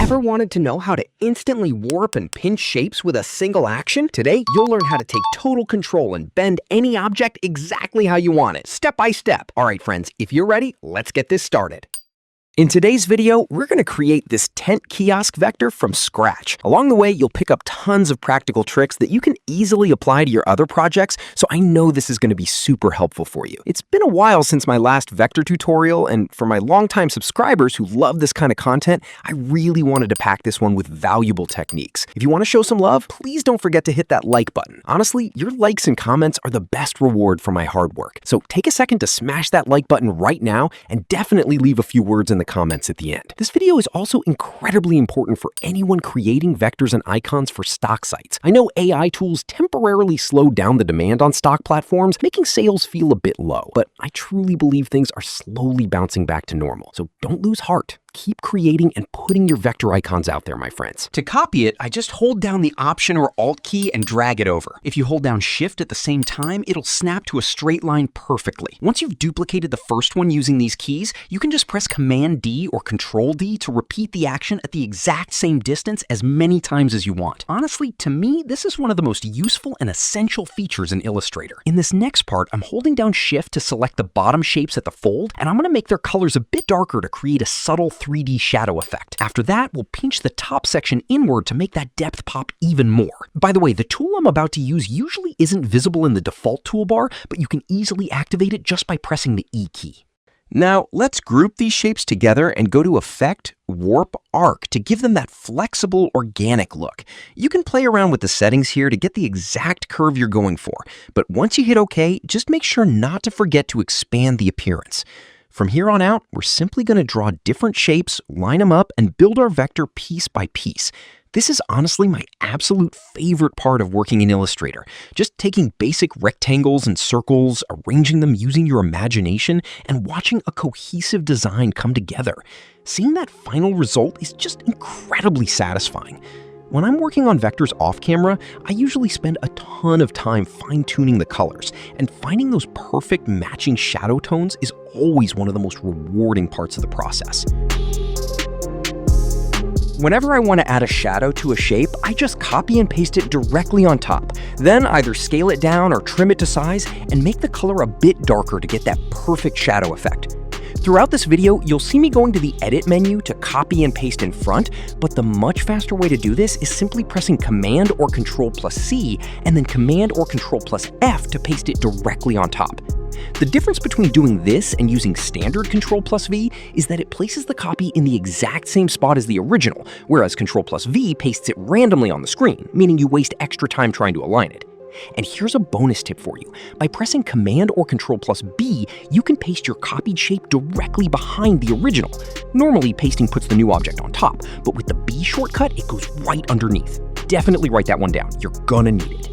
Ever wanted to know how to instantly warp and pinch shapes with a single action? Today, you'll learn how to take total control and bend any object exactly how you want it, step by step. All right, friends, if you're ready, let's get this started. In today's video, we're going to create this tent kiosk vector from scratch. Along the way, you'll pick up tons of practical tricks that you can easily apply to your other projects, so I know this is going to be super helpful for you. It's been a while since my last vector tutorial, and for my longtime subscribers who love this kind of content, I really wanted to pack this one with valuable techniques. If you want to show some love, please don't forget to hit that like button. Honestly, your likes and comments are the best reward for my hard work. So take a second to smash that like button right now, and definitely leave a few words in the comments at the end. This video is also incredibly important for anyone creating vectors and icons for stock sites. I know AI tools temporarily slow down the demand on stock platforms, making sales feel a bit low, but I truly believe things are slowly bouncing back to normal. So don't lose heart. Keep creating and putting your vector icons out there, my friends. To copy it, I just hold down the Option or Alt key and drag it over. If you hold down Shift at the same time, it'll snap to a straight line perfectly. Once you've duplicated the first one using these keys, you can just press Command D or Control D to repeat the action at the exact same distance as many times as you want. Honestly, to me, this is one of the most useful and essential features in Illustrator. In this next part, I'm holding down Shift to select the bottom shapes at the fold, and I'm going to make their colors a bit darker to create a subtle 3D shadow effect. After that, we'll pinch the top section inward to make that depth pop even more. By the way, the tool I'm about to use usually isn't visible in the default toolbar, but you can easily activate it just by pressing the E key. Now, let's group these shapes together and go to Effect, Warp Arc to give them that flexible, organic look. You can play around with the settings here to get the exact curve you're going for, but once you hit OK, just make sure not to forget to expand the appearance. From here on out, we're simply going to draw different shapes, line them up, and build our vector piece by piece. This is honestly my absolute favorite part of working in Illustrator. Just taking basic rectangles and circles, arranging them using your imagination, and watching a cohesive design come together. Seeing that final result is just incredibly satisfying. When I'm working on vectors off camera, I usually spend a ton of time fine-tuning the colors, and finding those perfect matching shadow tones is always one of the most rewarding parts of the process. Whenever I want to add a shadow to a shape, I just copy and paste it directly on top. Then either scale it down or trim it to size and make the color a bit darker to get that perfect shadow effect. Throughout this video, you'll see me going to the Edit menu to copy and paste in front, but the much faster way to do this is simply pressing Command or Control+C and then Command or Control+F to paste it directly on top. The difference between doing this and using standard Ctrl+V is that it places the copy in the exact same spot as the original, whereas Ctrl+V pastes it randomly on the screen, meaning you waste extra time trying to align it. And here's a bonus tip for you. By pressing Command or Ctrl+B, you can paste your copied shape directly behind the original. Normally, pasting puts the new object on top, but with the B shortcut, it goes right underneath. Definitely write that one down. You're gonna need it.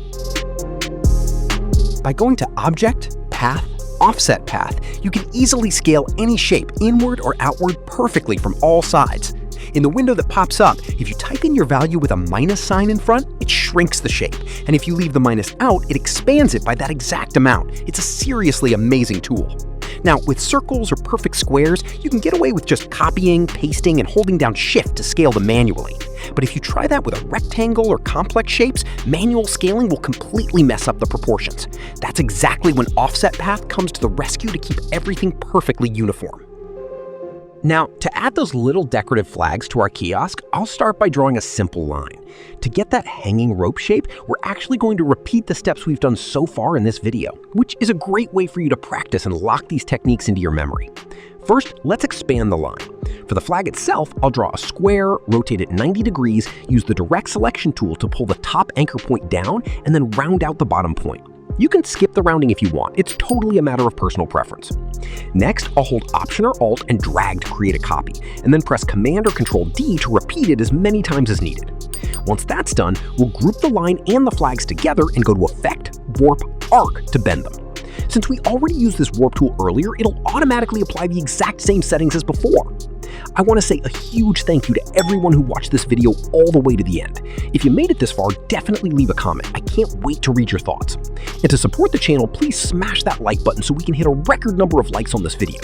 By going to Object, Path, Offset Path, you can easily scale any shape inward or outward perfectly from all sides. In the window that pops up, if you type in your value with a minus sign in front, it shrinks the shape. And if you leave the minus out, it expands it by that exact amount. It's a seriously amazing tool. Now, with circles or perfect squares, you can get away with just copying, pasting, and holding down Shift to scale them manually. But if you try that with a rectangle or complex shapes, manual scaling will completely mess up the proportions. That's exactly when Offset Path comes to the rescue to keep everything perfectly uniform. Now, to add those little decorative flags to our kiosk, I'll start by drawing a simple line. To get that hanging rope shape, we're actually going to repeat the steps we've done so far in this video, which is a great way for you to practice and lock these techniques into your memory. First, let's expand the line. For the flag itself, I'll draw a square, rotate it 90 degrees, use the Direct Selection tool to pull the top anchor point down, and then round out the bottom point. You can skip the rounding if you want. It's totally a matter of personal preference. Next, I'll hold Option or Alt and drag to create a copy, and then press Command or Control-D to repeat it as many times as needed. Once that's done, we'll group the line and the flags together and go to Effect, Warp, Arc to bend them. Since we already used this warp tool earlier, it'll automatically apply the exact same settings as before. I want to say a huge thank you to everyone who watched this video all the way to the end. If you made it this far, definitely leave a comment. I can't wait to read your thoughts. And to support the channel, please smash that like button so we can hit a record number of likes on this video.